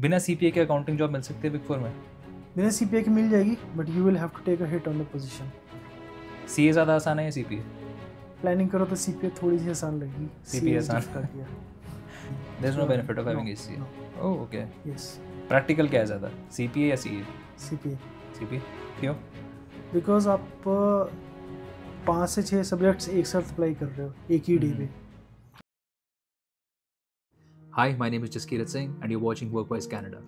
बिना सीपीए के accounting job मिल सकती है बिग फोर में? बिना सीपीए की मिल जाएगी, but you will have to take a hit on the position. CA ज़्यादा आसान है या सीपीए? प्लानिंग करो तो सीपीए थोड़ी सी आसान लगेगी, CPA आसान। किया। There is no benefit of having CA. Oh okay. Yes, practical क्या है ज़्यादा, सीपीए या सीए? सीपीए। सीपीए क्यों? बिकॉज आप 5 से 6 सब्जेक्ट्स एक साथ अप्लाई कर रहे हो एक ही डे पे। Hi, my name is Jaskirat Singh and you watching Workwise Canada.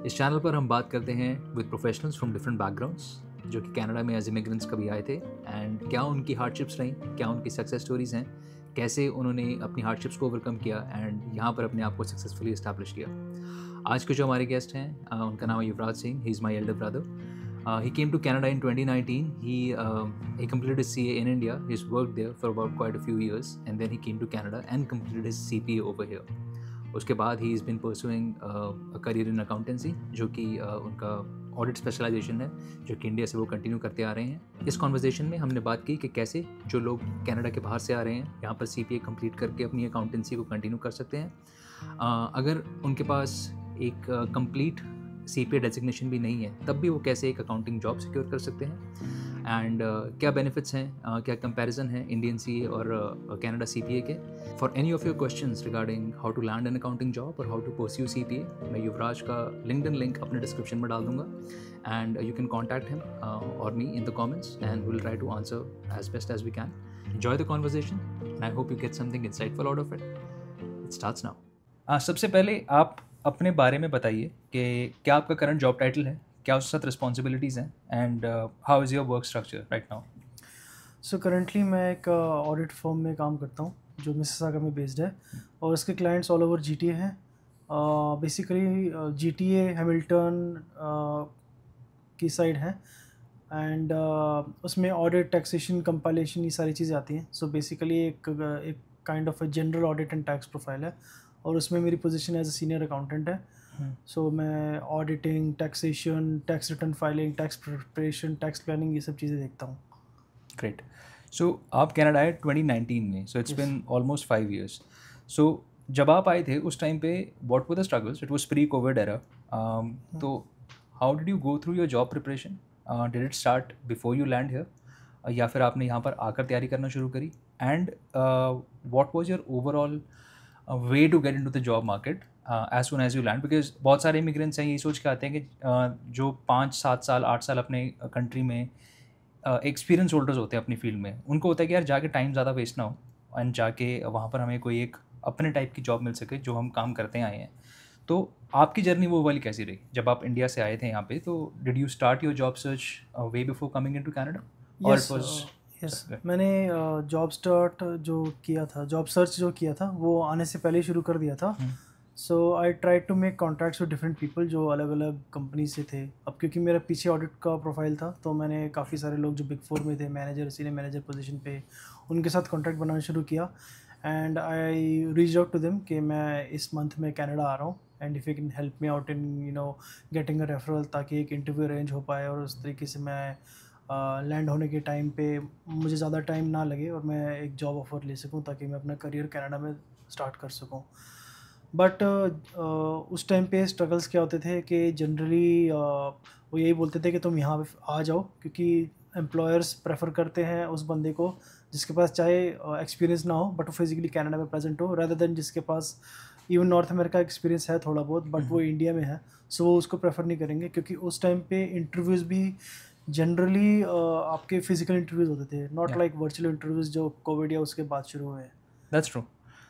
इस चैनल पर हम बात करते हैं with professionals from different backgrounds जो कि कनाडा में एज इमिग्रेंट्स कभी आए थे एंड क्या उनकी हार्डशिप्स रहीं, क्या उनकी सक्सेस स्टोरीज हैं, कैसे उन्होंने अपनी हार्डशिप्स को ओवरकम किया एंड यहाँ पर अपने आप को सक्सेसफुली इस्टेब्लिश किया। आज के जो हमारे गेस्ट हैं उनका नाम है Yuvraj Singh. He is my elder brother. He came to Canada in 2019. He completed his CA in India. He's worked there for about quite a few years, and then he came to Canada and completed his CPA over here. उसके बाद he is been pursuing a career in accountancy, जो कि उनका audit specialisation है, जो कि India से वो कंटिन्यू करते आ रहे हैं। इस कॉन्वर्जेशन में हमने बात की कि कैसे जो लोग कनाडा के बाहर से आ रहे हैं यहाँ पर CPA कंप्लीट करके अपनी अकाउंटेंसी को कंटिन्यू कर सकते हैं। अगर उनके पास एक कंप्लीट CPA डेजिग्नेशन भी नहीं है तब भी वो कैसे एक अकाउंटिंग जॉब सिक्योर कर सकते हैं एंड क्या बेनिफिट्स हैं, क्या कंपैरिजन है इंडियन CA और कनाडा CPA के। For any of your questions regarding how to land an accounting job और हाउ टू परस्यू CPA, मैं युवराज का लिंक्डइन लिंक अपने डिस्क्रिप्शन में डाल दूंगा and you can contact him और me in the comments and will try to answer as best as we can. Enjoy the conversation and I hope you get something insightful out of it. It starts now. सबसे पहले आप अपने बारे में बताइए कि क्या आपका करंट जॉब टाइटल है, क्या उसके साथ रिस्पॉन्सिबिलिटीज़ हैं and how is your work structure right now? So currently मैं एक ऑडिट फर्म में काम करता हूँ जो मिसिसागा में बेस्ड है, और इसके क्लाइंट्स ऑल ओवर GTA हैं। बेसिकली GTA हैमिल्टन की साइड है, एंड उसमें ऑडिट, टैक्सेशन, कंपाइलेशन, ये सारी चीज़ें आती हैं। सो बेसिकली एक kind of a general audit and tax profile है, और उसमें मेरी position as a senior accountant है। सो मैं auditing, taxation, tax return filing, tax preparation, tax planning, ये सब चीज़ें देखता हूँ। ग्रेट। सो आप कनाडा आए 2019 में, so it's been almost 5 years. So जब आप आए थे उस टाइम पे what were the struggles? It was pre covid era, तो how did you go through your job preparation? Did it start before you land here या फिर आपने यहाँ पर आकर तैयारी करना शुरू करी? And what was your overall way to get into the job market as soon as you land? Because बहुत सारे इमिग्रेंट्स हैं यही सोच के आते हैं कि जो 5-7 साल 8 साल अपने कंट्री में एक्सपीरियंस होल्डर्स होते हैं अपनी फील्ड में, उनको होता है कि यार जाके टाइम ज़्यादा वेस्ट ना हो एंड जाके वहाँ पर हमें कोई एक अपने टाइप की जॉब मिल सके जो हम काम करते आए हैं। तो आपकी जर्नी वो वाली कैसी रही जब आप इंडिया से आए थे यहाँ पे? तो did you start your job search way before coming into Canada और इट वाज? यस, मैंने जॉब सर्च जो किया था वो आने से पहले ही शुरू कर दिया था। So I try to make contacts with different people जो अलग अलग कंपनी से थे। अब क्योंकि मेरा पीछे ऑडिट का प्रोफाइल था, तो मैंने काफ़ी सारे लोग जो बिग फोर में थे, मैनेजर, सीनियर मैनेजर पोजीशन पे, उनके साथ कॉन्टैक्ट बनाना शुरू किया। And I reach out to them कि मैं इस मंथ में कनाडा आ रहा हूँ, and if you can help me out in getting a referral, ताकि एक इंटरव्यू अरेंज हो पाए और उस तरीके से मैं लैंड होने के टाइम पे मुझे ज़्यादा टाइम ना लगे और मैं एक जॉब ऑफ़र ले सकूं, ताकि मैं अपना करियर कनाडा में स्टार्ट कर सकूं। बट उस टाइम पे स्ट्रगल्स क्या होते थे कि जनरली वो यही बोलते थे कि तुम यहाँ पे आ जाओ, क्योंकि एम्प्लॉयर्स प्रेफर करते हैं उस बंदे को जिसके पास चाहे एक्सपीरियंस ना हो बट वो फिजिकली कनाडा में प्रेजेंट हो, रादर देन जिसके पास इवन नॉर्थ अमेरिका एक्सपीरियंस है थोड़ा बहुत बट वो इंडिया में है। सो वो उसको प्रेफर नहीं करेंगे, क्योंकि उस टाइम पे इंटरव्यूज़ भी जनरली आपके फिजिकल इंटरव्यूज़ होते थे, नॉट लाइक वर्चुअल इंटरव्यूज़ जो कोविड या उसके बाद शुरू हुए। That's true.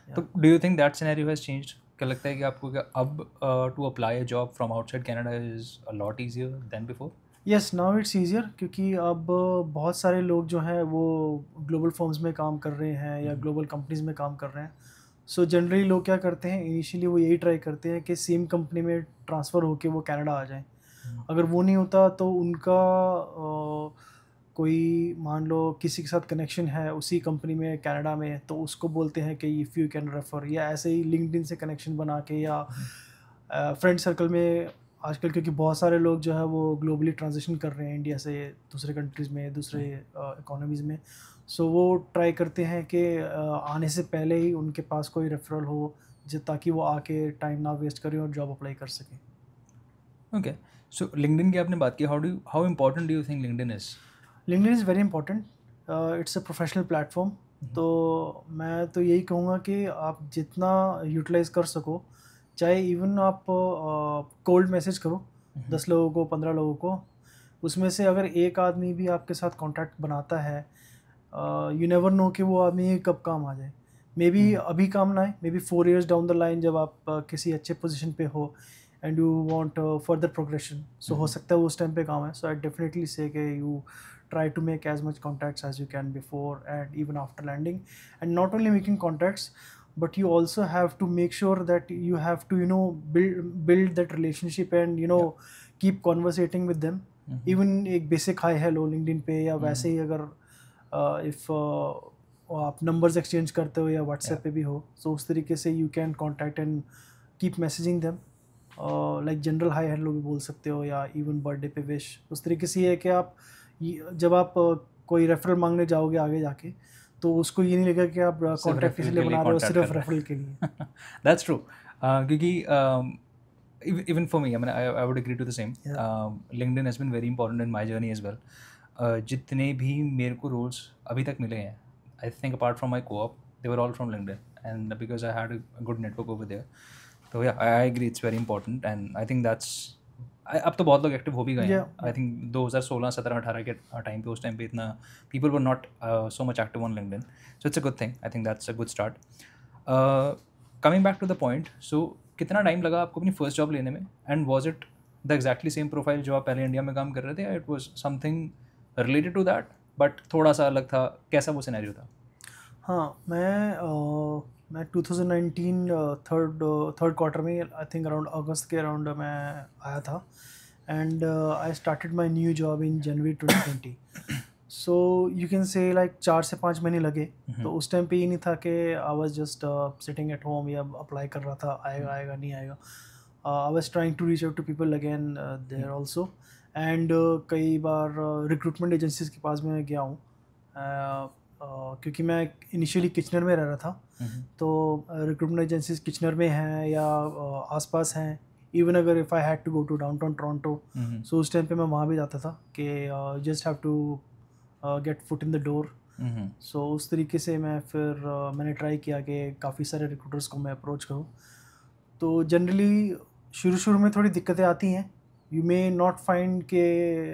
तो do you think that scenario has changed? क्या लगता है कि आपको क्या अब to apply a job from outside Canada is a lot easier than before? Yes, now it's easier, क्योंकि अब बहुत सारे लोग जो हैं वो ग्लोबल फर्म्स में काम कर रहे हैं या ग्लोबल कंपनीज में काम कर रहे हैं। सो जनरली लोग क्या करते हैं, इनिशियली वो यही ट्राई करते हैं कि सेम कंपनी में ट्रांसफ़र होके वो कनाडा आ जाएं। अगर वो नहीं होता तो उनका कोई मान लो किसी के साथ कनेक्शन है उसी कंपनी में कनाडा में, तो उसको बोलते हैं कि इफ़ यू कैन रेफर, या ऐसे ही लिंक्डइन से कनेक्शन बना के, या फ्रेंड सर्कल में आजकल, क्योंकि बहुत सारे लोग जो है वो ग्लोबली ट्रांजिशन कर रहे हैं इंडिया से दूसरे कंट्रीज़ में, दूसरे इकोनॉमीज़ में। सो वो ट्राई करते हैं कि आने से पहले ही उनके पास कोई रेफरल हो ताकि वो आके टाइम ना वेस्ट करें और जॉब अप्लाई कर सकें. ओके, सो लिंक्डइन की आपने बात की, how important do you think LinkedIn is? LinkedIn is very important. It's a professional platform. तो मैं तो यही कहूँगा कि आप जितना यूटिलाइज कर सको, चाहे इवन आप कोल्ड मैसेज करो 10 लोगों को, 15 लोगों को, उसमें से अगर एक आदमी भी आपके साथ कांटेक्ट बनाता है, यू नेवर नो कि वो आदमी कब काम आ जाए. मे बी अभी काम ना आए, may be 4 years down the line जब आप किसी अच्छे पोजीशन पे हो and you want further progression, so हो सकता है वो उस टाइम पे काम है. सो आई डेफिनेटली से कि you try to make as much contacts as you can before and even after landing, and not only making contacts, but you also have to make sure that you have to build that relationship and keep conversating with them. even एक basic hi hello LinkedIn पे या वैसे ही अगर if आप numbers exchange करते हो या WhatsApp पे भी हो, so उस तरीके से you can contact and keep messaging them. Like general hi hello भी बोल सकते हो या इवन बर्थडे पे विश. उस तरीके से ये है कि आप जब आप कोई रेफरल मांगने जाओगे आगे जाके, तो उसको ये नहीं लगेगा कि आप कॉन्टैक्ट इसलिए बना रहे हो सिर्फ रेफरल के लिए. दैट्स ट्रू, क्योंकि even for me, I mean, I would agree to the same. LinkedIn has been very important in my journey as well. जितने भी मेरे को roles अभी तक मिले हैं, I think apart from my co-op, they were all from LinkedIn, and because I had a good network over there. So yeah, I agree, it's very important, and I think that's अब तो बहुत लोग active हो भी गए हैं. I think 2016, 17, 18 के time पे, उस टाइम पे इतना people were not so much active on LinkedIn, so it's a good thing. I think that's a good start. Coming back to the point, so कितना टाइम लगा आपको अपनी फर्स्ट जॉब लेने में, and was it the exactly same profile जो आप पहले India में काम कर रहे थे, it was something related to that but थोड़ा सा अलग था? कैसा वो सिनेरियो था? हाँ, मैं 2019 थर्ड क्वार्टर में, आई थिंक अराउंड अगस्त के अराउंड मैं आया था, and I started my new job in January 2020. So you can से लाइक 4 से 5 महीने लगे. तो उस टाइम पे ये नहीं था कि I was just sitting at home या अप्लाई कर रहा था, आएगा आएगा नहीं आएगा. I was trying to reach out to people again there also, and कई बार रिक्रूटमेंट एजेंसीज के पास मैं गया हूँ, क्योंकि मैं इनिशियली किचनर में रह रहा था. तो रिक्रूटमेंट एजेंसीज किचनर में हैं या आसपास हैं. इवन अगर if I had to go to downtown Toronto, so उस टाइम पे मैं वहाँ भी जाता था कि just have to get foot in the door. So उस तरीके से मैं फिर मैंने ट्राई किया कि काफ़ी सारे रिक्रूटर्स को मैं अप्रोच करूँ. तो जनरली शुरू में थोड़ी दिक्कतें आती हैं. यू मे नॉट फाइंड कि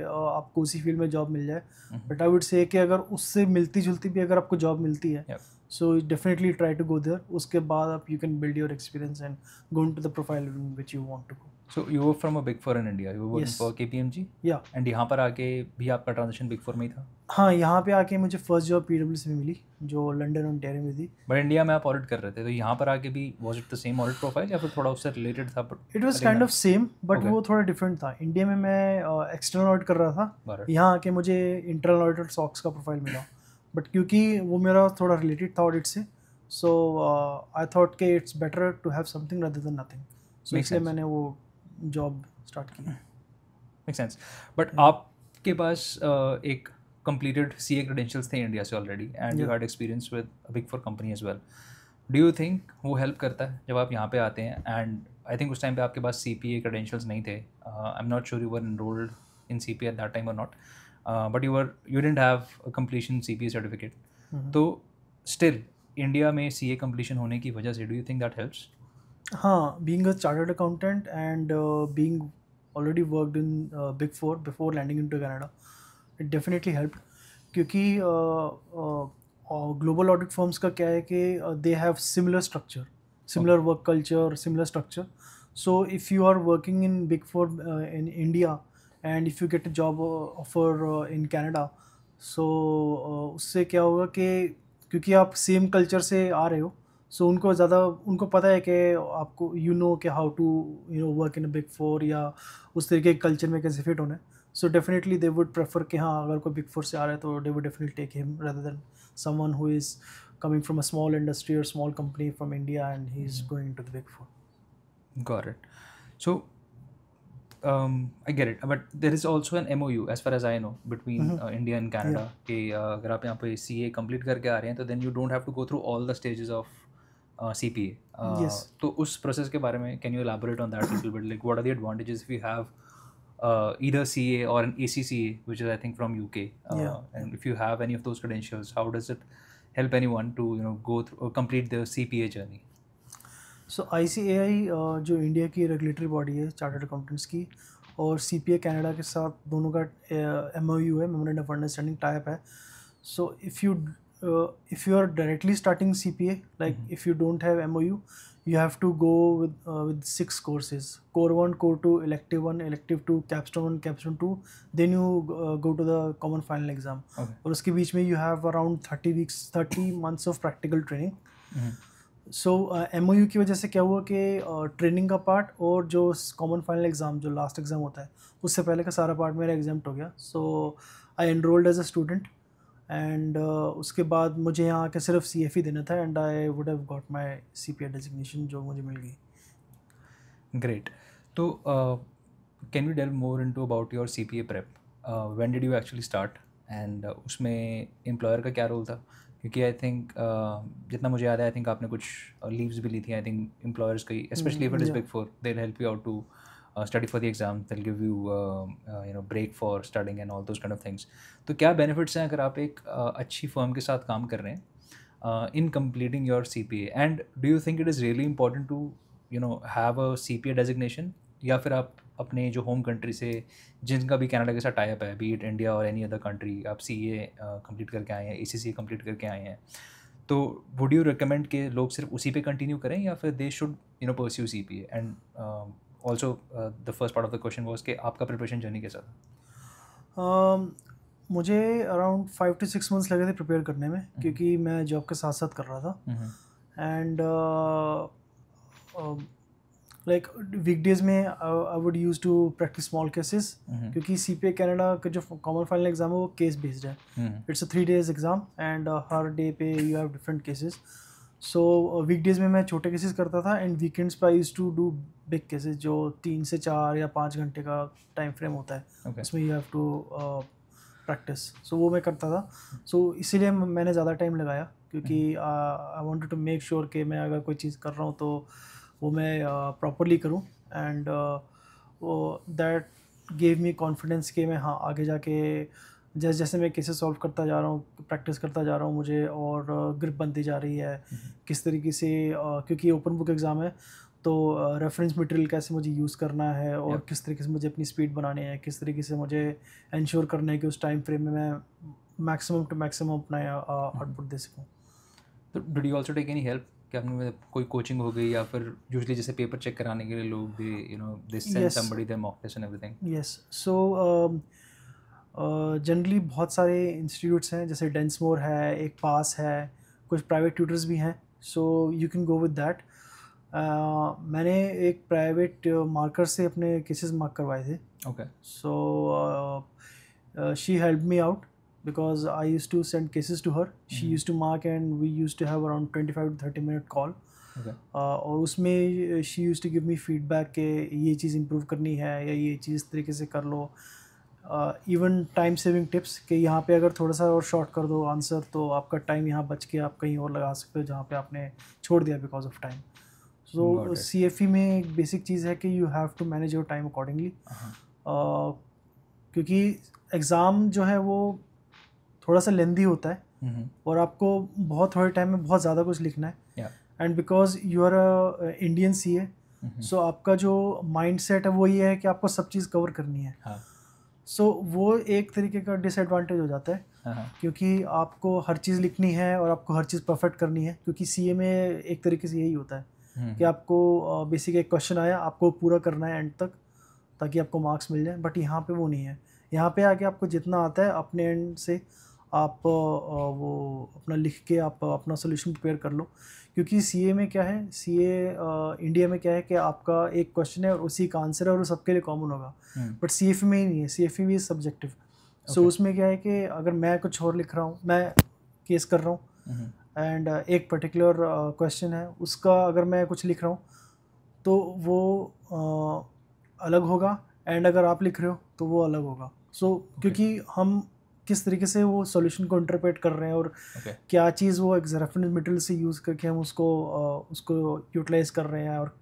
आपको उसी फील्ड में जॉब मिल जाए, बट आई वुड से कि अगर उससे मिलती जुलती भी अगर आपको जॉब मिलती है, so definitely try to go there. उसके बाद आप you can build your experience and go into the profile in which you want to go. So you were from a Big Four in India. You were working for KPMG. Yeah. And यहाँ पर आके भी आपका transition Big Four में ही था? हाँ, यहाँ पे आके मुझे फर्स्ट जॉब PwC में मिली जो लंदन ओंटारियो में थी. बट इंडिया में आप ऑडिट कर रहे थे, तो यहाँ पर आके भी was it the same audit profile या फिर थोड़ा उससे रिलेटेड था? It was kind of same, but वो थोड़ा डिफरेंट था. इंडिया में मैं एक्सटर्नल ऑडिट कर रहा था, यहाँ आके मुझे इंटरनल ऑडिटर सॉक्स का प्रोफाइल मिला. बट क्योंकि वो मेरा थोड़ा रिलेटेड था ऑडिट से, सो आई थॉट कि it's better to have something rather than nothing. So इसलिए मैंने वो जॉब स्टार्ट की. Make sense. बट आपके पास एक कंप्लीटेड CA क्रेडेंशियल्स थे इंडिया से already, and you had experience with a big four company as well. Do you think वो हेल्प करता है जब आप यहाँ पे आते हैं? एंड आई थिंक उस टाइम पे आपके पास CPA क्रेडेंशियल्स नहीं थे. I am not sure you were enrolled in CPA at that time और not, but you didn't have a completion CPA certificate. तो स्टिल इंडिया में CA कंप्लीशन होने की वजह से do you think that helps? हाँ, being a chartered accountant and being already worked in Big Four before landing into Canada, it definitely helped. क्योंकि global audit firms का क्या है कि they have similar structure, similar work culture, similar structure. So if you are working in Big Four in India and if you get a job offer in Canada, so उससे क्या होगा कि क्योंकि आप सेम कल्चर से आ रहे हो, सो उनको पता है कि आपको कि how to work in a big four या उस तरीके के कल्चर में कैसे फिट होना है. So definitely they would prefer कि हाँ, अगर कोई बिग फोर से आ रहा है तो they would definitely take him rather than someone who is coming from a small industry और small company from India and he is going to the big four. Got it. So I get it, but there is also an MOU as far as I know between India and Canada. कि अगर आप यहाँ पे CA complete करके आ रहे हैं तो then you don't have to go through all the stages of CPA. Yes. तो उस प्रोसेस के बारे में can you elaborate on that little bit, like what are the advantages if you have either CA or an ACCA, which is I think from UK, Yeah. and if you have any of those credentials, how does it help anyone to go through or complete their CPA journey? So ICAI जो India की regulatory body है chartered accountants की, और CPA Canada के साथ दोनों का MOU है, मेमोरेंडम ऑफ अंडरस्टैंडिंग टाइप है. सो if you are directly starting CPA, like if you don't have MOU, you have to go with 6 courses: core 1, core 2, elective 1, elective 2, capstone 1, capstone 2. Then you go to the common final exam. Okay. और उसके बीच में you have around 30 months of practical training. So MOU की वजह से क्या हुआ कि training का पार्ट और जो कॉमन फाइनल एग्ज़ाम जो लास्ट एग्ज़ाम होता है उससे पहले का सारा पार्ट मेरा एग्जाम्प्ट हो गया. So I enrolled as a student, and उसके बाद मुझे यहाँ आके सिर्फ CFE देना था, and I would have got my CPA designation जो मुझे मिल गई. Great. तो can you delve more into about your CPA prep? When did you actually start? And उसमें एम्प्लॉयर का क्या रोल था? क्योंकि आई थिंक जितना मुझे याद है, आई थिंक आपने कुछ लीव्स भी ली थी, आई थिंक एम्प्लॉयर्स की, specially if it is big four, they will help you out to study for the exam, they'll give you break for studying and all those kind of things. तो क्या benefits हैं अगर आप एक अच्छी firm के साथ काम कर रहे हैं in completing your CPA? And do you think it is really important to have a CPA designation, या फिर आप अपने जो होम कंट्री से जिनका भी कनाडा के साथ टाई अप है, बी इट इंडिया और एनी अदर कंट्री, आप CA कंप्लीट करके आए हैं, ACCA कंप्लीट करके आए हैं, तो वुड यू रिकमेंड कि लोग सिर्फ उसी पे कंटिन्यू करें या फिर they should pursue CPA? And also the first part of the question was कि आपका प्रिपरेशन जर्नी कैसा था? मुझे अराउंड 5 to 6 months लगे थे प्रिपेयर करने में, क्योंकि मैं जॉब के साथ साथ कर रहा था. एंड लाइक वीकडेज में I would use to practice small cases, क्योंकि CPA कनाडा का जो कॉमन फाइनल एग्जाम है वो केस बेस्ड है. It's a 3 days exam, and हर डे पे you have different cases. So weekdays में मैं छोटे केसेस करता था, एंड वीकेंड्स पे I used to do big cases जो 3 से 4 या 5 घंटे का टाइम फ्रेम होता है. उसमें यू हैव टू प्रैक्टिस. सो वो मैं करता था. सो इसीलिए मैंने ज़्यादा टाइम लगाया, क्योंकि I wanted to make sure कि मैं अगर कोई चीज़ कर रहा हूँ तो वो मैं प्रॉपरली करूँ, and that gave me confidence कि मैं हाँ आगे जाके जैसे जैसे मैं केसेस सॉल्व करता जा रहा हूँ, प्रैक्टिस करता जा रहा हूँ, मुझे और ग्रिप बनती जा रही है. किस तरीके से क्योंकि ओपन बुक एग्ज़ाम है, तो रेफरेंस मटेरियल कैसे मुझे यूज़ करना है, और किस तरीके से मुझे अपनी स्पीड बनानी है, किस तरीके से मुझे इंश्योर करना है कि उस टाइम फ्रेम में मैं मैक्सिमम टू मैक्सिमम अपना आउटपुट दे सकूँ. तो did you also take any help? कि आपने कोई कोचिंग हो गई, या फिर यूजुअली जैसे पेपर चेक कराने के लिए लोग they send somebody their mock test and everything? Yes. So generally बहुत सारे इंस्टीट्यूट्स हैं, जैसे डेंसमोर है, एक पास है, कुछ प्राइवेट ट्यूटर्स भी हैं. सो you can go with that. मैंने एक प्राइवेट मार्कर से अपने केसेस मार्क करवाए थे. Okay. So she help me out because I used to send cases to her. She used to mark, and we used to have around 25 to 30 minute call. Okay. और उसमें she used to give me feedback कि ये चीज़ improve करनी है, या ये चीज़ इस तरीके से कर लो. इवन टाइम सेविंग टिप्स कि यहाँ पे अगर थोड़ा सा और शॉर्ट कर दो आंसर, तो आपका टाइम यहाँ बच के आप कहीं और लगा सकते हो जहाँ पे आपने छोड़ दिया because of time. So CFE में एक बेसिक चीज़ है कि you have to manage your time accordingly, क्योंकि एग्ज़ाम जो है वो थोड़ा सा लेंदी होता है, और आपको बहुत थोड़े टाइम में बहुत ज़्यादा कुछ लिखना है. And because you are a Indian CA, so आपका जो माइंड सेट है वो ये है कि आपको सब चीज़ कवर करनी है. सो वो एक तरीके का डिसएडवांटेज हो जाता है, क्योंकि आपको हर चीज़ लिखनी है और आपको हर चीज़ परफेक्ट करनी है. क्योंकि CA में एक तरीके से यही होता है कि आपको बेसिक एक क्वेश्चन आया, आपको पूरा करना है एंड तक, ताकि आपको मार्क्स मिल जाए. बट यहाँ पे वो नहीं है. यहाँ पे आके आपको जितना आता है अपने एंड से आप वो अपना लिख के आप अपना सोल्यूशन प्रिपेयर कर लो. क्योंकि CA में क्या है, CA इंडिया में क्या है कि आपका एक क्वेश्चन है और उसी का आंसर है और वो सबके लिए कॉमन होगा. बट CFE में ही नहीं है. CFE भी सब्जेक्टिव. सो उसमें क्या है कि अगर मैं कुछ और लिख रहा हूँ, मैं केस कर रहा हूँ, एंड एक पर्टिकुलर क्वेश्चन है, उसका अगर मैं कुछ लिख रहा हूँ तो वो अलग होगा, एंड अगर आप लिख रहे हो तो वो अलग होगा. सो क्योंकि हम किस तरीके से वो सॉल्यूशन को इंटरप्रेट कर रहे हैं और क्या चीज़ वो एक रेफरेंस मटेरियल से यूज़ करके हम उसको यूटिलाइज कर रहे हैं, और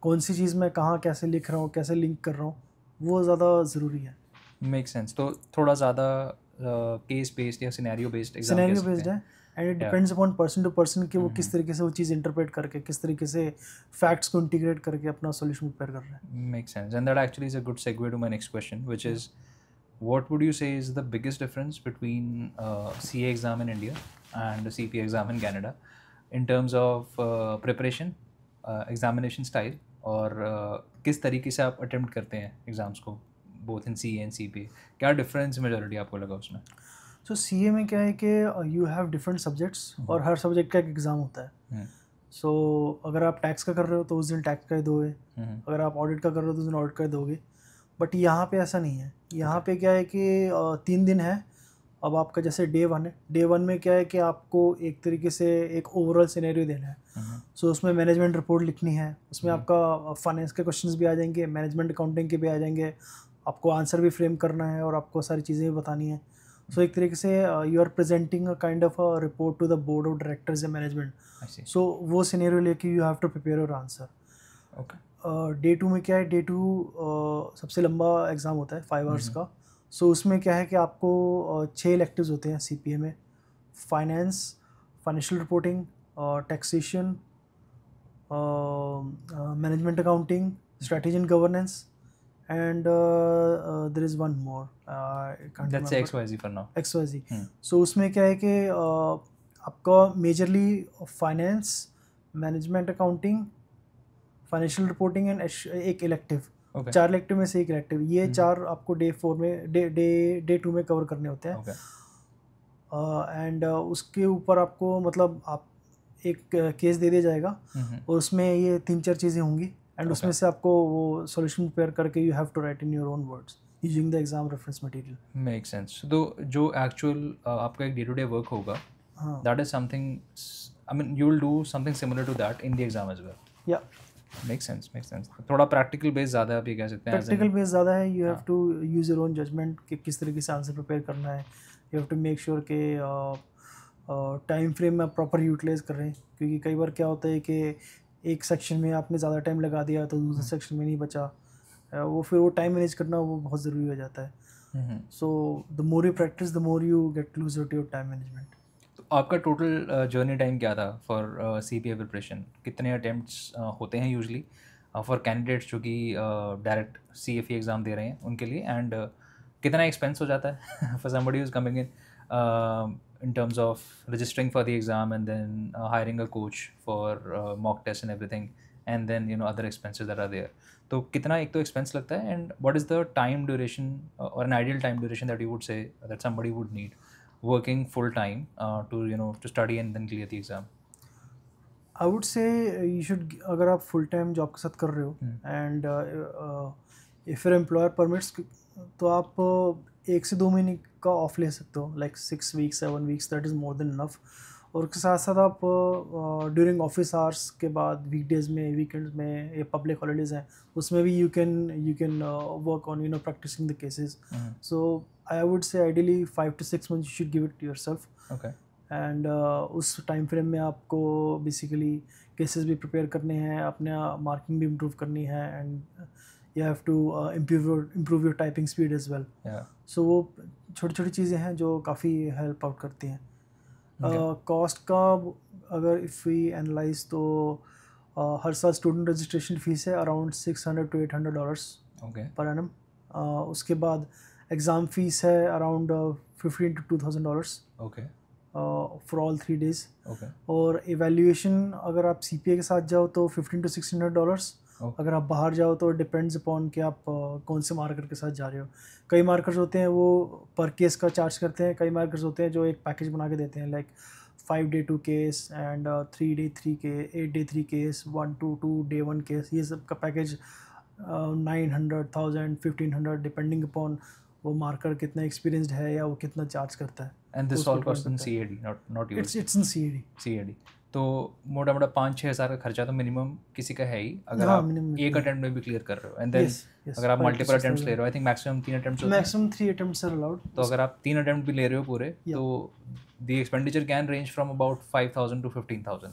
कौन सी चीज़ मैं कहाँ कैसे लिख रहा हूँ, कैसे लिंक कर रहा हूँ, वो ज़्यादा ज़रूरी है. Make sense. तो थोड़ा ज़्यादा केस बेस्ड या scenario based exam scenario based है, and it depends upon person to person कि वो किस तरीके से वो चीज़ इंटरप्रेट करके, किस तरीके से फैक्ट्स को इंटीग्रेट करके अपना सॉल्यूशन प्रिपेयर कर रहे हैं. Make sense. And that actually is a good segue to my next question, which is what would you say is the biggest difference between CA exam in India and the CPA exam in Canada in terms of preparation, examination style, और किस तरीके से आप attempt करते हैं exams को both in CA and CPA? क्या difference majority आपको लगा उसमें? सो CA में क्या है कि यू हैव डिफरेंट सब्जेक्ट्स और हर सब्जेक्ट का एक एग्ज़ाम होता है. सो अगर आप टैक्स का कर रहे हो तो उस दिन टैक्स का ही दोगे, अगर आप ऑडिट का कर रहे हो तो उस दिन ऑडिट का ही दोगे. बट यहाँ पे ऐसा नहीं है. यहाँ पे क्या है कि 3 दिन है. अब आपका जैसे डे 1 है, डे 1 में क्या है कि आपको एक तरीके से एक ओवरऑल सिनेरियो देना है. सो उसमें मैनेजमेंट रिपोर्ट लिखनी है, उसमें आपका फाइनेंस के क्वेश्चंस भी आ जाएंगे, मैनेजमेंट अकाउंटिंग के भी आ जाएंगे, आपको आंसर भी फ्रेम करना है और आपको सारी चीज़ें भी बतानी है. सो एक तरीके से you are presenting a kind of a report to the board of directors या मैनेजमेंट. सो वो सिनेरियो लेके you have to prepare your answer. Day 2 में क्या है, डे 2 सबसे लंबा एग्ज़ाम होता है 5 आवर्स का. सो उसमें क्या है कि आपको 6 इलेक्टिव्स होते हैं CPA में. Finance, financial reporting, taxation, management accounting, strategy and governance, and there is one more, Let's say XYZ for now. XYZ. So उसमें क्या है कि आपका majorly finance, management accounting, financial reporting and एक इलेक्टिव. 4 इलेक्टिव में से एक इलेक्टिव, ये 4 आपको डे 4 में डे 2 में कवर करने होते हैं. एंड उसके ऊपर आपको मतलब आप एक केस दे दिया जाएगा और उसमें ये 3-4 चीज़ें होंगी, एंड उसमें से आपको वो सॉल्यूशन प्रिपेयर करके you have to write in your own words using the exam reference material. Make sense. तो जो एक्चुअल आपका एक डे टू डे वर्क होगा, that is something, I mean you will do something similar to that in the exam as well. या make sense. थोड़ा practical base ज़्यादा है, आप ये कह सकते हैं. प्रैक्टिकल बेस ज़्यादा है. You have to use your own judgement कि किस तरीके से आंसर प्रिपेयर करना है. You have to make sure कि टाइम फ्रेम में आप प्रॉपर यूटिलाइज कर रहे हैं, क्योंकि कई बार क्या होता है कि एक सेक्शन में आपने ज़्यादा टाइम लगा दिया तो दूसरे सेक्शन में नहीं बचा. वो फिर वो टाइम मैनेज करना वो बहुत ज़रूरी हो जाता है. So the more you practise the more you get closer to your time management. आपका टोटल जर्नी टाइम क्या था फॉर CPA प्रिपरेशन? कितने अटैम्प्ट्स होते हैं यूजली फॉर कैंडिडेट्स जो कि डायरेक्ट CFE एग्ज़ाम दे रहे हैं उनके लिए, एंड कितना एक्सपेंस हो जाता है for somebody who is coming in terms of registering for the exam and then hiring a coach for mock tests and everything, and then other expenses that are there. तो कितना एक तो expense लगता है, and what is the time duration or an ideal time duration that you would say that somebody would need working full time to study and then clear the exam? I would say you should, अगर आप full time job के साथ कर रहे हो and if your employer permits, तो आप 1 से 2 महीने का ऑफ ले सकते हो, like 6 weeks 7 weeks, that is more than enough. और उसके साथ साथ आप ड्यूरिंग ऑफिस आवर्स के बाद वीकडेज में, वीकेंड्स में, ये पब्लिक हॉलीडेज़ हैं, उसमें भी you can work on practising the cases. So I would say ideally 5 to 6 months you should give it yourself. And उस टाइम फ्रेम में आपको बेसिकली केसेस भी प्रिपेयर करने हैं, अपने मार्किंग भी इम्प्रूव करनी है, and you have to improve your typing speed as well. So वो छोटी छोटी चीज़ें हैं जो काफ़ी हेल्प आउट करती हैं. कॉस्ट का अगर इफ़ वी एनालाइज तो हर साल स्टूडेंट रजिस्ट्रेशन फ़ीस है अराउंड $600 to $800 पर एनम. उसके बाद एग्ज़ाम फ़ीस है around $15 to $2,000 for all 3 days. और एवेल्यूएशन अगर आप CPA के साथ जाओ तो $15 to $1,600. अगर आप बाहर जाओ तो डिपेंड्स अपॉन कि आप कौन से मार्कर के साथ जा रहे हो. कई मार्कर्स होते हैं वो पर केस का चार्ज करते हैं, कई मार्कर्स होते हैं जो एक पैकेज बना के देते हैं, like 5 day 2 case and 3 day 3 case, 8 day 3 case, 1 to 2 day 1 case. ये सब का पैकेज 900, 1000, 1500 डिपेंडिंग अपॉन वो मार्कर कितना एक्सपीरियंसड है या वो कितना चार्ज करता है. And this all costs in CAD, not USD. It's in CAD. तो मोटा मोटा 5-6 हज़ार का खर्चा तो मिनिमम किसी का है ही, अगर हाँ, आप minimum एक है। अटेम्प्ट में भी क्लियर कर रहे हो, एंड देन Yes, yes, अगर आप 5 to मल्टीपल 6 अटेम्प्ट्स ले thousand. रहे हो, आई थिंक मैक्सिमम 3 अटेम्प्ट्स होते हैं, Maximum 3 attempts are allowed. तो अगर आप 3 अटेम्प्ट भी ले रहे हो पूरे, Yeah. तो the expenditure can range from about 5,000 to 15,000.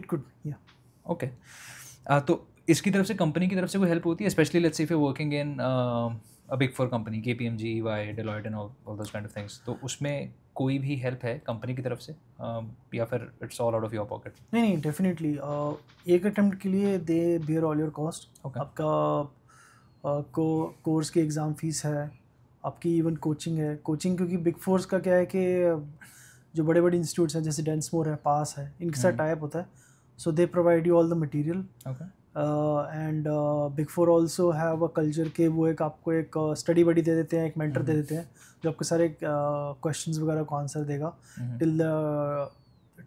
It could, yeah. Okay. तो इसकी तरफ से, कंपनी की तरफ से कोई हेल्प होती है, specially let's say if you working in a big four company, KPMG, EY, Deloitte and all those kind of things, तो उसमें कोई भी हेल्प है कंपनी की तरफ से, या फिर it's all out of your pocket? नहीं, डेफिनेटली एक अटेम्प्ट के लिए they bear all your cost. Okay. आपका कोर्स की एग्ज़ाम फीस है, आपकी इवन कोचिंग है. कोचिंग क्योंकि बिग फोर्स का क्या है कि जो बड़े बड़े इंस्टीट्यूट्स हैं जैसे डेंसमोर है, पास है, इनके साथ टाइप होता है. So they provide you all the material. Okay. And big four also have a culture के वो एक आपको एक स्टडी बडी दे देते हैं, एक मेंटर दे देते हैं जो आपके सारे क्वेश्चंस वगैरह को आंसर देगा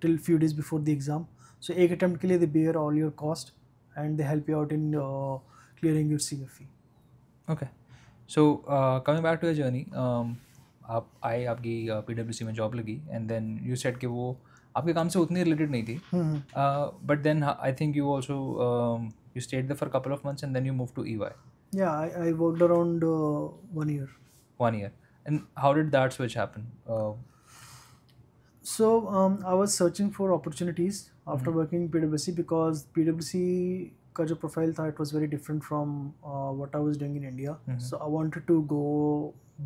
till few days before the exam. So एक अटेम्प्ट के लिए they bear all your cost and they help you out in clearing your CFE. Okay. So coming back to your journey, आप आए, आपकी PwC में job लगी, and then you said कि वो आपके काम से उतनी रिलेटेड नहीं थी, but then I think you also you stayed there for couple of months and then you move to EY. Yeah, I worked around 1 year. 1 year. And how did that switch happen? So I was searching for opportunities after working in PwC because PwC का जो profile था, it was very different from what I was doing in India. So I wanted to go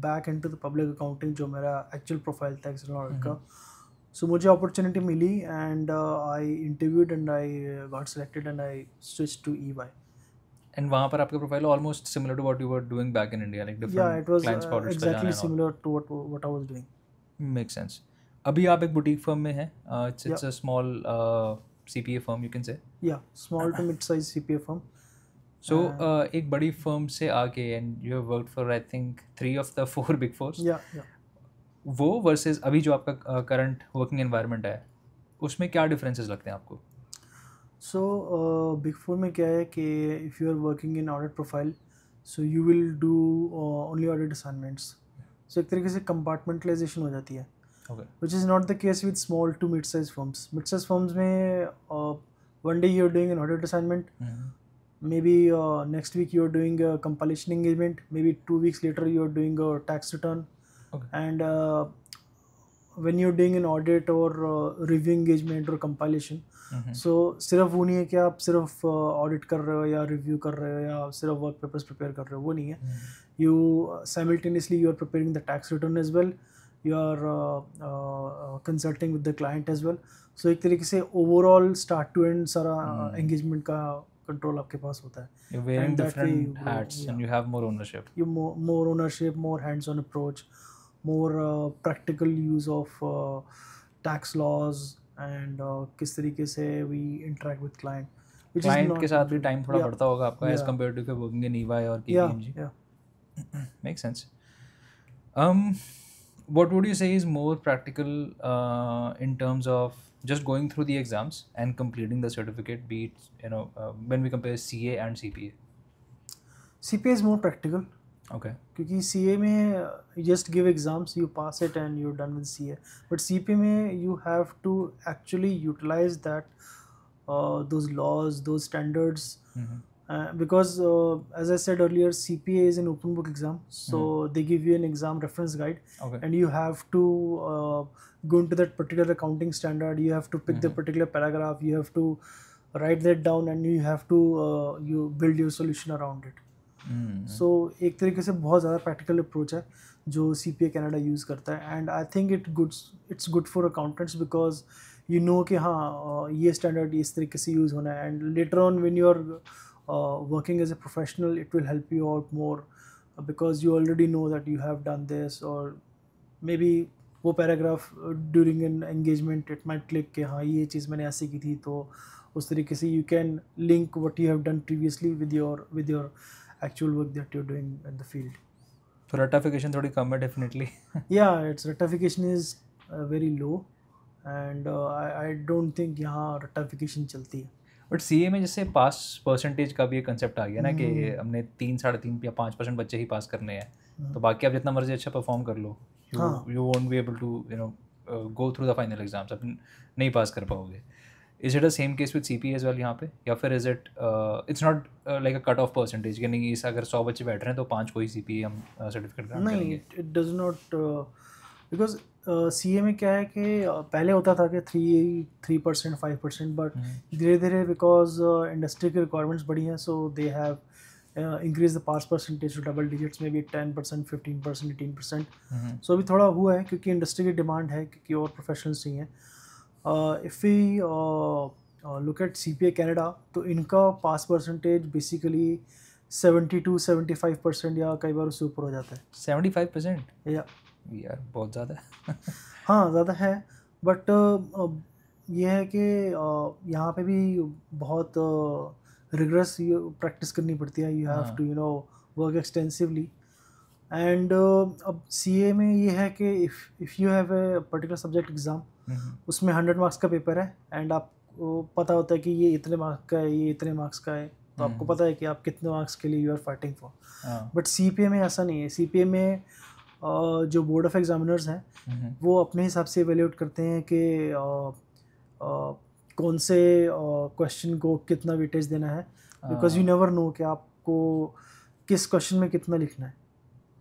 back into the public accounting जो मेरा actual profile था external audit का. So मुझे opportunity milli and I interviewed and I got selected and I switched to EY. And वहाँ पर आपका profile almost similar to what you were doing back in India, like Yeah, different it was clients का audits का जाना exactly है. similar to what I was doing. Make sense. अभी आप एक बुटीक फर्म में हैं, it's a small CPA firm you can से. Yeah, small to mid-size CPA firm. सो एक बड़ी फर्म से आके, and you have worked for I think 3 of the 4 big force, Yeah. वो वर्सेस अभी जो आपका करंट वर्किंग एनवायरनमेंट है, उसमें क्या डिफरेंसेस लगते हैं आपको? So Big Four में क्या है कि if you are working in audit profile, so you will do only audit assignments. So एक तरीके से compartmentalization हो जाती है, okay. which is not the case with small to mid-size firms. Mid-size firms में one day you're doing an audit assignment, maybe next week you're doing a compilation engagement, maybe 2 weeks later you're doing a tax return. Okay. And when you're doing an audit or review engagement or compilation, so सिर्फ वो नहीं है कि आप सिर्फ audit कर रहे हो या रिव्यू कर रहे हो या सिर्फ वर्क पेपर्स प्रिपेयर कर रहे हो, वो नहीं है. You simultaneously you are preparing the tax return as well, you are consulting with the client as well. So एक तरीके से ओवरऑल स्टार्ट टू एंड सारा एंगेजमेंट का कंट्रोल आपके पास होता है. You're wearing And that way different you grow, hats yeah. and you have more ownership. You more ownership, more hands-on approach, more practical use of tax laws and किस तरीके से we interact with client. Which is client not के साथ भी usual. Time थोड़ा Yeah. बढ़ता होगा आपका age Yeah. Compare to working in EY और Yeah, KPMG. yeah. Makes sense. What would you say is more practical in terms of just going through the exams and completing the certificate, be it when we compare CA and CPA? CPA is more practical Okay. क्योंकि CA में you just give exams, you pass it and you're done with CA. But CPA में you have to actually utilize that those laws, those standards. Because as I said earlier, CPA is an open book exam, so they give you an exam reference guide, Okay. and you have to go into that particular accounting standard. You have to pick the particular paragraph. You have to write that down, and you have to you build your solution around it. So एक तरीके से बहुत ज़्यादा practical approach है जो CPA Canada use करता है. And I think it's good for accountants because you know कि हाँ ये स्टैंडर्ड इस तरीके से यूज़ होना है. And later on when you are working as a professional, it will help you out more because you already know that you have done this, or maybe वो paragraph during an engagement it might click कि हाँ ये चीज़ मैंने ऐसे की थी, तो उस तरीके से you can link what you have done previously with your actual work that you're doing in the field. So ratification थोड़ी कम है definitely. Yeah, its ratification is very low and I don't think यहाँ ratification चलती है. But CA में जैसे पास percentage का भी एक कंसेप्ट आ गया ना कि हमने 3-3.5 या 5% बच्चे ही पास करने हैं, तो बाकी आप जितना मर्जी अच्छा परफॉर्म कर लो, you won't be able to go through the final exams, आप नहीं पास कर पाओगे. Is it a same case with CPA as well यहाँ पे, या फिर is it it's not like a cut off percentage कि नहीं इस अगर 100 बच्चे बैठ रहे हैं तो 5 को ही CPA हम सर्टिफिकेट ग्रांट नहीं, करेंगे? It does not, because CA में क्या है कि पहले होता था कि 3% 5%, बट धीरे धीरे बिकॉज इंडस्ट्री की रिक्वायरमेंट्स बढ़ी हैं, so they have increase the pass percentage to double digits में भी 10%, 15%, 18%. सो अभी थोड़ा हुआ है क्योंकि इंडस्ट्री की डिमांड है, क्योंकि और प्रोफेशनल्स चाहिए. If we look at CPA Canada, तो इनका पास परसेंटेज बेसिकली 72-75% या कई बार उससे ऊपर हो जाता है. 75%? या यार बहुत ज़्यादा है. हाँ, ज़्यादा है, बट ये है कि यहाँ पे भी बहुत रिगरस प्रैक्टिस करनी पड़ती है. You have to work extensively. And अब CA में ये है कि if you have a particular subject exam, उसमें 100 मार्क्स का पेपर है, एंड आपको पता होता है कि ये इतने मार्क्स का है, ये इतने मार्क्स का है, तो आपको पता है कि आप कितने मार्क्स के लिए you are fighting for. But CPA में ऐसा नहीं है. CPA में जो बोर्ड ऑफ एग्जामिनर्स हैं वो अपने हिसाब से एवेल्यूएट करते हैं कि कौन से क्वेश्चन को कितना वेटेज देना है, बिकॉज यू नेवर नो कि आपको किस क्वेश्चन में कितना लिखना है.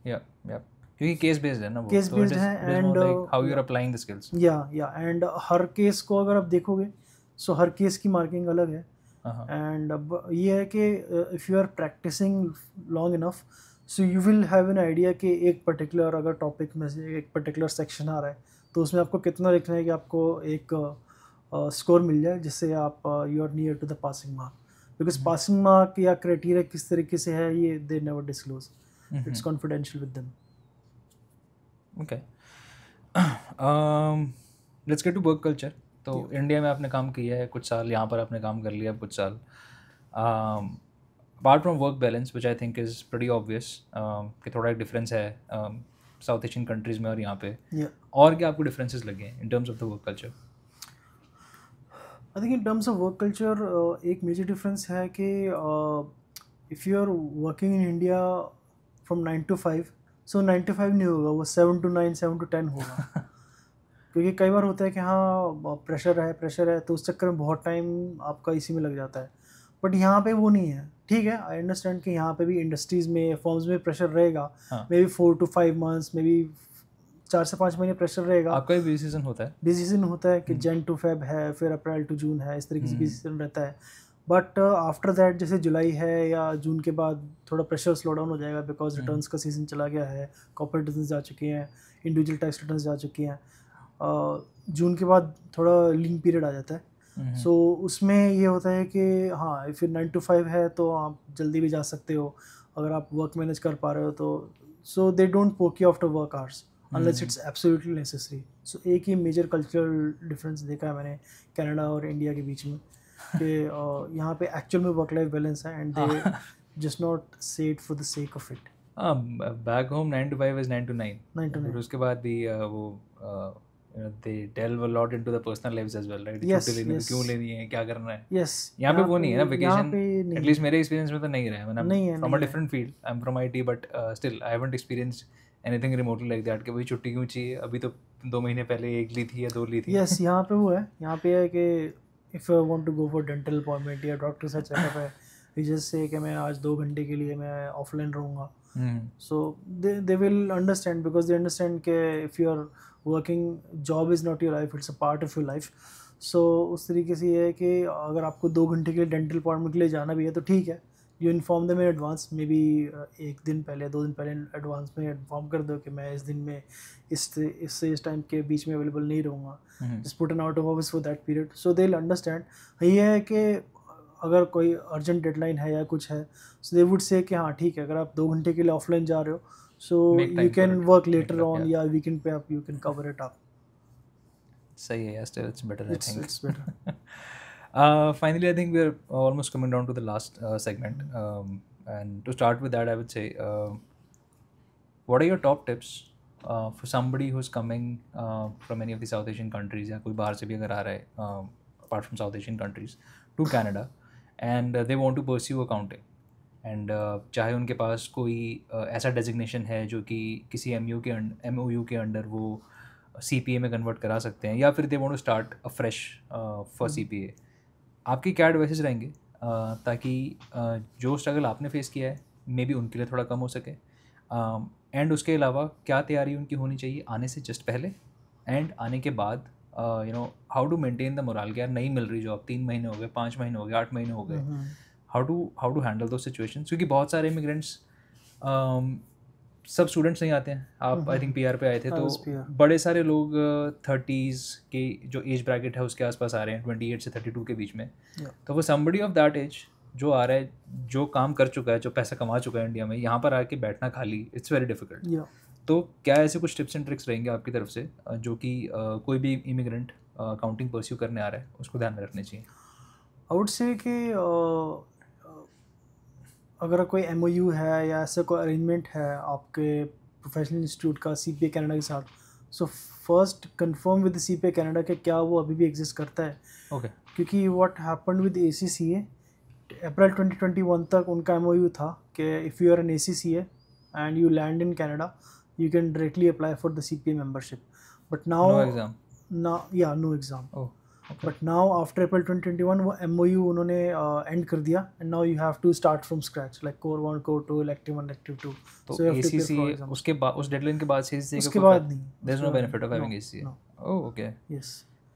या क्योंकि केस बेस्ड है ना वो, केस बेस्ड है, and how you are applying the skills. या एंड हर केस को अगर आप देखोगे, सो हर केस की मार्किंग अलग है. एंड अब ये है कि if you are practising long enough, so you will have an idea कि एक पर्टिकुलर अगर टॉपिक में से एक पर्टिकुलर सेक्शन आ रहा है, तो उसमें आपको कितना लिखना है कि आपको एक स्कोर मिल जाए जिससे आप you are near to the passing mark. Because passing mark या क्राइटेरिया किस तरीके से है ये they never disclose. It's confidential with them. Okay, let's get to work culture. तो इंडिया में आपने काम किया है कुछ साल, यहाँ पर आपने काम कर लिया कुछ साल. Apart from work balance which I think is pretty obvious कि थोड़ा एक डिफरेंस है साउथ एशियन कंट्रीज़ में और यहाँ पे, और क्या आपको डिफरेंसेस लगे in terms of the work culture? I think in terms of work culture एक मेजर डिफरेंस है कि if you are working in India from 9 to 5, so 9 to 5 नहीं होगा, वो 7 to 9, 7 to 10 होगा. क्योंकि कई बार होता है कि हाँ प्रेशर है, तो उस चक्कर में बहुत टाइम आपका इसी में लग जाता है. बट यहाँ पे वो नहीं है. ठीक है, आई अंडरस्टैंड कि यहाँ पे भी इंडस्ट्रीज़ में, फर्म्स में प्रेशर रहेगा. मे be 4 to 5 months, may be 4 से 5 महीने प्रेशर रहेगा. आपका भी बिजी सीजन होता है? बिजी सीजन होता है कि Jan to Feb है, फिर April to June है, इस तरीके से बिजी सीजन रहता है. बट आफ्टर दैट जैसे जुलाई है या जून के बाद थोड़ा प्रेशर स्लो डाउन हो जाएगा, बिकॉज रिटर्न्स का सीज़न चला गया है, कॉर्पोरेट रिटर्न्स जा चुके हैं, इंडिविजुअल टैक्स रिटर्न्स जा चुकी हैं. जून के बाद थोड़ा लीन पीरियड आ जाता है. सो उसमें ये होता है कि हाँ, फिर 9 to 5 है तो आप जल्दी भी जा सकते हो अगर आप वर्क मैनेज कर पा रहे हो तो. So they don't poke you after work hours unless it's absolutely necessary. So एक ही मेजर कल्चरल डिफरेंस देखा है मैंने कनाडा और इंडिया के बीच में कि यहाँ पे एक्चुअल में वर्क लाइफ बैलेंस है, एंड दे जस्ट नॉट से it for the sake of it. Back home 9 to 5 is 9 to 9. 9 to 9. फिर उसके बाद भी वो they delve a lot into the personal lives as well, right? Yes, छुट्टी लेनी yes. क्यों लेनी है, क्या करना है. Yes, यहाँ पे वो नहीं है ना वेकेशन, नहीं. एटलीस्ट मेरे एक्सपीरियंस में तो नहीं रहा है. मैंने फ्रॉम अ नहीं different field, I am from IT, but still I haven't experienced anything remotely like that कि भाई छुट्टी क्यों चाहिए. अभी तो 2 महीने पहले एक ली थी या 2 ली थी. यस, यहाँ पे वो है. यहाँ पे है कि if you want to go for dental appointment या डॉक्टर से चेकअप है, यू जस्ट से कि मैं आज 2 घंटे के लिए मैं ऑफलाइन रहूँगा. So they will understand, because they understand कि if you are working, job is not your life, it's a part of your life. So उस तरीके से ये है कि अगर आपको 2 घंटे के लिए डेंटल अपॉइंटमेंट के लिए जाना भी है तो ठीक है, you inform them in advance. May be 1 दिन पहले, 2 दिन पहले एडवांस में इन्फॉर्म कर दो कि मैं इस दिन में इस टाइम के बीच में अवेलेबल नहीं रहूँगा. Just put an out of office for that period, so they will understand. ये है कि अगर कोई अर्जेंट डेडलाइन है या कुछ है, सो दे वुड से कि हाँ ठीक है, अगर आप 2 घंटे के लिए ऑफलाइन जा रहे हो, so you can work later on, yeah, weekend पे आप you can cover it up. सही है, still it's better. I think it's better. Finally, I think we're almost coming down to the last segment, and to start with that, I would say, what are your top tips for somebody who's coming from any of the South Asian countries, या कोई बाहर से भी अगर आ रहा है apart from South Asian countries to Canada, and they want to pursue accounting. And चाहे उनके पास कोई ऐसा डेजिग्नेशन है जो कि किसी MOU के अंडर वो CPA में कन्वर्ट करा सकते हैं, या फिर they want to start a fresh for CPA. आपके क्या एडवाइसेस रहेंगे ताकि जो स्ट्रगल आपने फेस किया है मे बी उनके लिए थोड़ा कम हो सके, एंड उसके अलावा क्या तैयारी उनकी होनी चाहिए आने से जस्ट पहले एंड आने के बाद, how to maintain the morale कि यार नहीं मिल रही जॉब, 3 महीने हो गए, 5 महीने हो गए, 8 महीने हो गए, हाउ टू हैंडल दो सिचुएशंस, क्योंकि बहुत सारे इमिग्रेंट्स, सब स्टूडेंट्स नहीं आते हैं, आप आई थिंक पीआर पे आए थे, तो बड़े सारे लोग 30s के जो एज ब्रैकेट है उसके आसपास आ रहे हैं, 28 से 32 के बीच में, तो वो समबडी ऑफ दैट एज जो आ रहा है, जो काम कर चुका है, जो पैसा कमा चुका है इंडिया में, यहाँ पर आके बैठना खाली, इट्स वेरी डिफिकल्ट। तो क्या ऐसे कुछ टिप्स एंड ट्रिक्स रहेंगे आपकी तरफ से जो कि कोई भी इमिग्रेंट अकाउंटिंग परस्यू करने आ रहा है उसको ध्यान में रखने चाहिए? आई वुड से कि अगर कोई MOU है या ऐसा कोई अरेंजमेंट है आपके प्रोफेशनल इंस्टीट्यूट का CPA कनाडा के साथ, so first confirm with CPA Canada कि क्या वो अभी भी एग्जिस्ट करता है। ओके। क्योंकि what happened with ACCA, April 2021 तक उनका MOU था कि if you are an ACCA and you land in Canada you can directly apply for the CPA membership, but now no exam. No exam. Oh, okay. But now after April 2021 वो MOU उन्होंने end कर दिया, and now you have to start from scratch like core 1 core 2 elective 1 elective 2. तो so ACCA उसके बाद उस deadline के बाद CCA उसके बाद नहीं, there is no benefit of having ACCA. Oh, okay. Yes.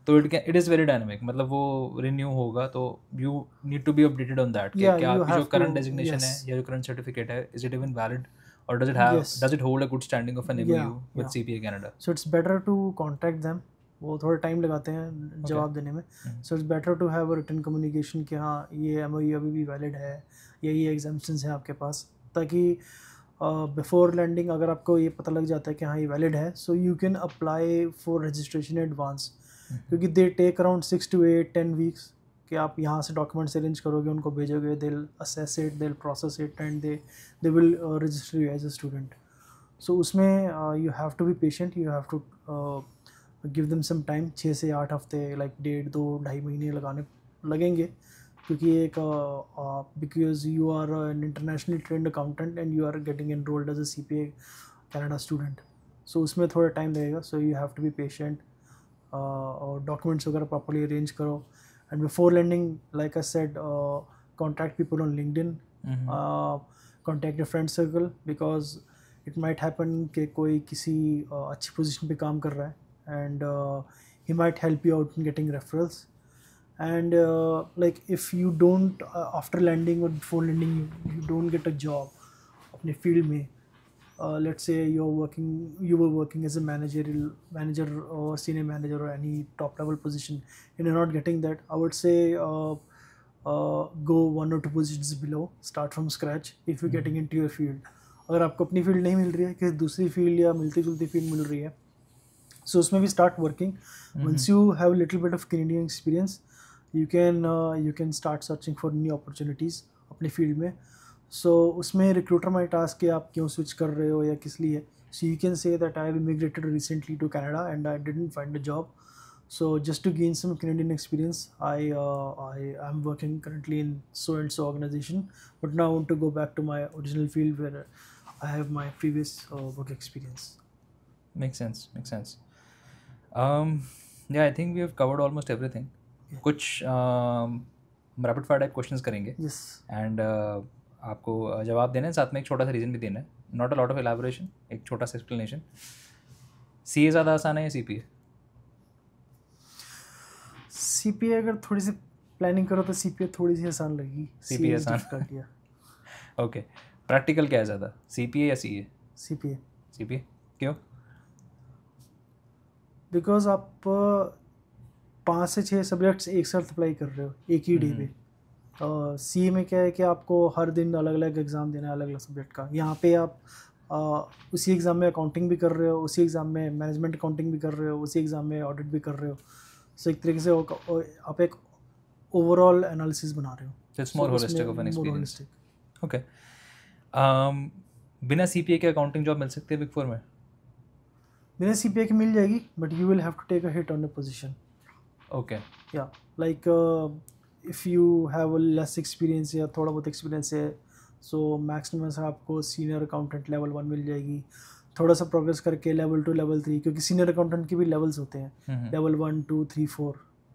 तो it is very dynamic, मतलब वो renew होगा तो you need to be updated on that कि क्या आपकी जो current designation है या जो current certificate है, is it even valid? Or does it hold a good standing of an MOU with CPA Canada? So it's better to contact them. वो थोड़ा टाइम लगाते हैं जवाब देने में, so it's better to have a written communication कि हाँ ये MOU अभी भी वैलिड है या ये एग्जाम्पशंस हैं आपके पास, ताकि बिफोर लैंडिंग अगर आपको ये पता लग जाता है कि हाँ ये वैलिड है, सो you can apply for registration advance, क्योंकि they take around 6 to 10 weeks कि आप यहाँ से डॉक्यूमेंट्स अरेंज करोगे, उनको भेजोगे, they will assess it, they will process it and they will register you as a student. So उसमें you have to be patient, you have to give them some time, 6 से 8 हफ्ते, like 1.5-2-2.5 महीने लगाने लगेंगे, क्योंकि एक because you are an internationally trained accountant and you are getting enrolled as a CPA Canada student, so उसमें थोड़ा time लगेगा। So you have to be patient और डॉक्यूमेंट्स वगैरह प्रॉपर्ली अरेंज करो। And before lending, like I said, contact people on LinkedIn, contact your friend circle, because it might happen कि कोई किसी अच्छी पोजीशन पे काम कर रहा है and he might help you out in getting referrals. And like if you don't after landing or before landing you don't get a job अपने field में, let's say you were working as a manager or senior manager or any top level position and you're not getting that, I would say go 1 or 2 positions below, start from scratch if you're getting into your field. अगर आपको अपनी field नहीं मिल रही है, किसी दूसरी field या मिलती जुलती फील्ड मिल रही है, सो उसमें भी start working. Once you have little bit of Canadian experience you can start searching for new opportunities अपनी फील्ड में। सो उसमें रिक्रूटर माइट आस्क कि आप क्यों स्विच कर रहे हो या किस लिए, so you can say that I have immigrated recently to Canada and I didn't find a job, so just to gain some Canadian experience I am working currently in so and so organization, but now I want to go back to my original field where I have my previous work experience. Makes sense. Yeah, I think we have covered almost everything. कुछ rapid fire type questions करेंगे and आपको जवाब देना है, साथ में एक छोटा सा रीज़न भी देना है, नॉट अ लॉट ऑफ एलैबोरेशन, एक छोटा सा एक्सप्लेनेशन। CA ज़्यादा आसान है या CPA? CPA अगर थोड़ी सी प्लानिंग करो तो CPA थोड़ी सी आसान लगेगी। CPA आसान। ओके, प्रैक्टिकल क्या है ज़्यादा, CPA या CA? CPA क्यों? बिकॉज आप 5 से 6 सब्जेक्ट्स एक साथ अप्लाई कर रहे हो एक ही डे पे। CA में क्या है कि आपको हर दिन अलग अलग एग्ज़ाम देना है अलग अलग सब्जेक्ट का। यहाँ पे आप उसी एग्ज़ाम में अकाउंटिंग भी कर रहे हो, उसी एग्ज़ाम में मैनेजमेंट अकाउंटिंग भी कर रहे हो, उसी एग्ज़ाम में ऑडिट भी कर रहे हो। सो एक तरीके से आप एक ओवरऑल एनालिसिस बना रहे हो। It's more holistic of an experience. Okay, बिना CPA के अकाउंटिंग जॉब मिल सकती है बिग फोर में? बिना CPA के मिल जाएगी, but you will have to take a hit on the position. Okay, या like if you have less experience या थोड़ा बहुत एक्सपीरियंस है, सो मैक्सिमम से आपको सीनियर अकाउंटेंट लेवल 1 मिल जाएगी। थोड़ा सा प्रोग्रेस करके लेवल 2 लेवल 3, क्योंकि सीनियर अकाउंटेंट के भी लेवल्स होते हैं, level 1 2 3 4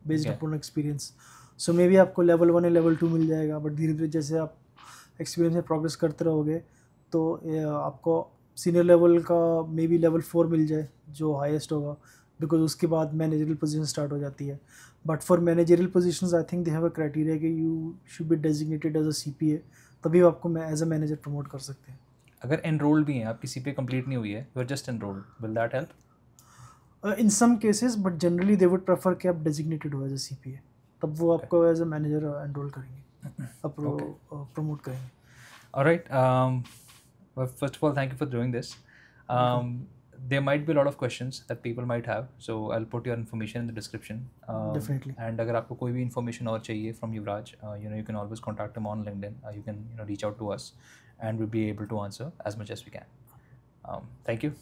based upon experience. So may be आपको लेवल 1 या लेवल 2 मिल जाएगा, बट धीरे धीरे जैसे आप एक्सपीरियंस में प्रोग्रेस करते रहोगे तो आपको सीनियर लेवल का मे बी लेवल 4 मिल जाए जो हाईएस्ट होगा, बिकॉज उसके बाद मैनेजरियल पोजीशन स्टार्ट हो जाती है. But for managerial positions I think they have a criteria कि you should be designated as a CPA, तभी आपको एज अ मैनेजर प्रमोट कर सकते हैं. अगर एनरोल्ड भी हैं, आपकी CPA कंप्लीट नहीं हुई है, you are just enrolled, will that help? In some cases, but generally they would prefer कि आप डेजिग्नेटेड हो एज अ CPA, तब वो आपको एज अ मैनेजर एनरोल करेंगे, प्रमोट करेंगे. Alright, well, first of all, thank you for doing this. There might be a lot of questions that people might have, so I'll put your information in the description. Definitely. And अगर आपको कोई भी information और चाहिए from Yuvraj, you can always contact him on LinkedIn. You can reach out to us, and we'll be able to answer as much as we can. Thank you.